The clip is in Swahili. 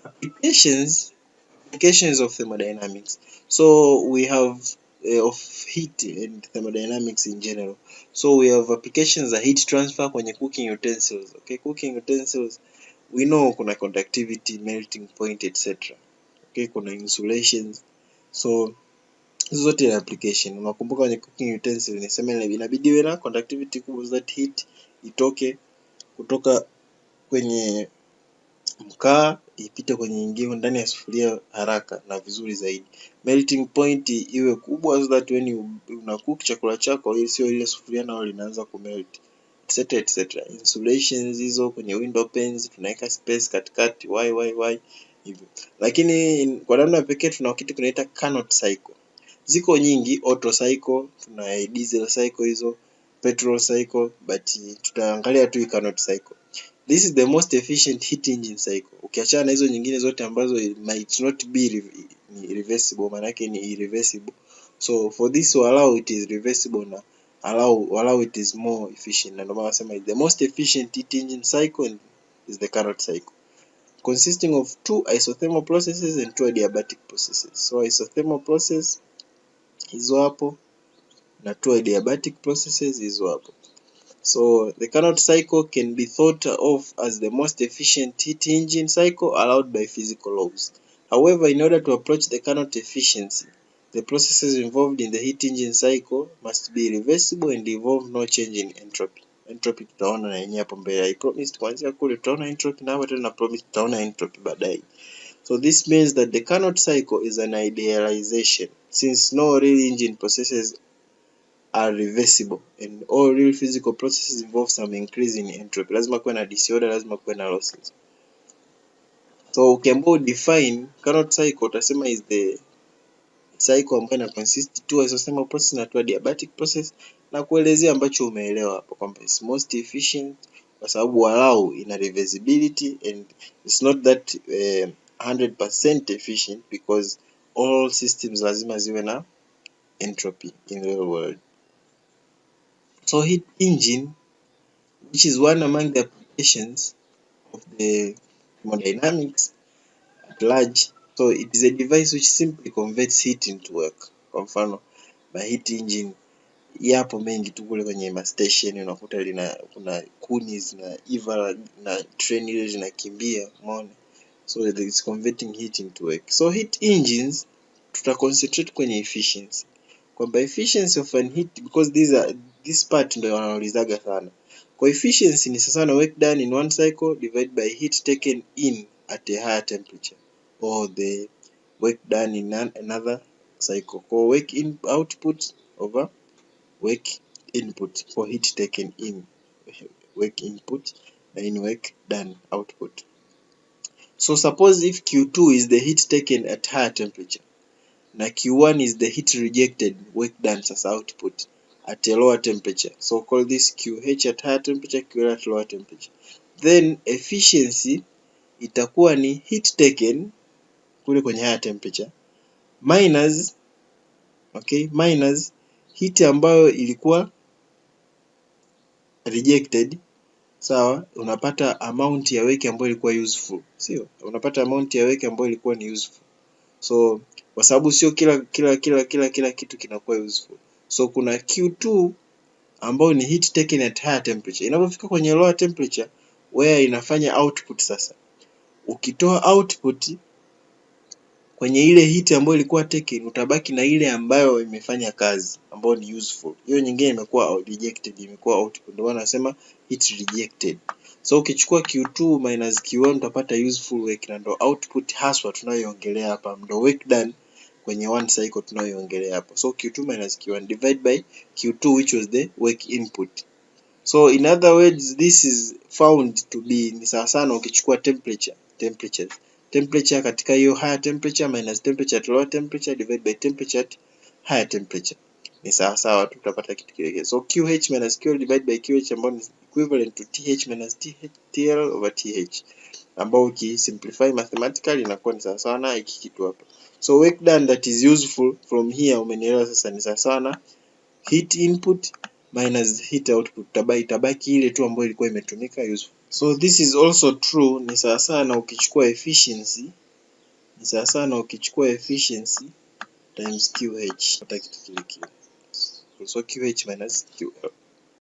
Applications of thermodynamics. So we have of heat and thermodynamics in general. So we have applications za heat transfer kwenye cooking utensils. Okay, cooking utensils we know kuna conductivity, melting point, etc. Okay, kuna insulations. So hizo zote ni application. Unakumbuka kwenye cooking utensil nisema inabidi iwe na conductivity kubwa so that heat itoke kutoka kwenye mkaa ipite kwenye nyingine ndani ya sufuria haraka na vizuri zaidi. Melting point iwe kubwa so that when una cook chakula chako ili sio ile sufuria nao linaanza kumelt, etc etc. Insulations hizo kwenye window panes tunaweka space katikati why hivyo. Lakini kwa namna pekee tuna kitu tunaita Carnot cycle. Ziko nyingi, auto cycle, tuna diesel cycle hizo, petrol cycle, but tutaangalia tu Carnot cycle. This is the most efficient heat engine cycle. Ukiachana na hizo nyingine zote ambazo might not be reversible, maana yake ni irreversible. So for this to allow it is reversible na allow it is more efficient. Na ndio maana nasema the most efficient heat engine cycle is the Carnot cycle, consisting of 2 isothermal processes and 2 adiabatic processes. So isothermal process hizo hapo na 2 adiabatic processes hizo hapo. So the Carnot cycle can be thought of as the most efficient heat engine cycle allowed by physical laws. However, in order to approach the Carnot efficiency, the processes involved in the heat engine cycle must be reversible and involve no change in entropy. Entropy tutaona na yenyewe hapo mbele. I promised kuanzia kule tutaona entropy na hapa tena promise tutaona entropy baadaye. So this means that the Carnot cycle is an idealization since no real engine processes are reversible and all real physical processes involve some increase in entropy. Lazima kuwe na disorder, lazima kuwe na losses. So ukiambiwa define Carnot cycle utasema is the cycle ambayo ina consist 2 isothermal process na 2 adiabatic process, na kuelezea ambacho umeelewa hapo kwamba is most efficient kwa sababu walau ina reversibility and it's not that 100% efficient because all systems lazima ziwe na entropy in the real world. So heat engine, which is one among the applications of the thermodynamics at large, so it is a device which simply converts heat into work. Kwa mfano ma heat engine yapo mengi tu kule kwenye ma station, unakuta kuna kuni zinaiva na train ile zinakimbia, umeona. So it's converting heat into work. So heat engines tuta concentrate kwenye efficiency, kwamba efficiency of an heat, because this part ndio wanaulizaga sana. Kwa efficiency ni sasa na work done in one cycle divided by heat taken in at a higher temperature or the work done in another cycle. Kwa work in output over work input for heat taken in, work input na in work done output. So suppose if Q2 is the heat taken at higher temperature na Q1 is the heat rejected, work done sasa output at a lower temperature. So call this QH at higher temperature, QL at lower temperature. Then efficiency itakuwa ni heat taken kule kwenye higher temperature minus heat ambayo ilikuwa rejected, sawa. Unapata amount ya work ambayo ilikuwa useful, sio? Unapata amount ya work ambayo ilikuwa ni useful. So kwa sababu sio kila kitu kinakuwa useful. So kuna Q2 ambayo ni heat taken at higher temperature. Inapofika kwenye lower temperature where inafanya output sasa. Ukitoa output kwenye ile heat ambayo ilikuwa taken, utabaki na ile ambayo imefanya kazi, ambayo ni useful. Hiyo nyingine imekuwa rejected, imekuwa output. Ndio maana nasema heat rejected. So ukichukua Q2 minus Q1 utapata useful work, na ndio output haswa tunayoongelea hapa, ndio work done kwenye one cycle tunayoongelea hapo. So Q2 minus Q1 divide by Q2 which was the work input. So in other words this is found to be ni sawa sana ukichukua temperature katika hiyo higher temperature minus temperature at lower temperature divide by temperature at higher temperature, ni sawa sawa tutapata kitu kile. So QH minus QL divide by QH ambayo ni equivalent to TH minus TL over TH, ambao ukisimplify mathematically inakuwa ni sawa sawa na hiki kitu hapa. So work done that is useful from here, umenielewa sasa, ni sawa sawa na heat input minus heat output, tabaki ile tu ambayo ilikuwa imetumika useful. So this is also true, ni sawasawa na ukichukua efficiency, times QH, hata kitu kile kile. So QH minus QL.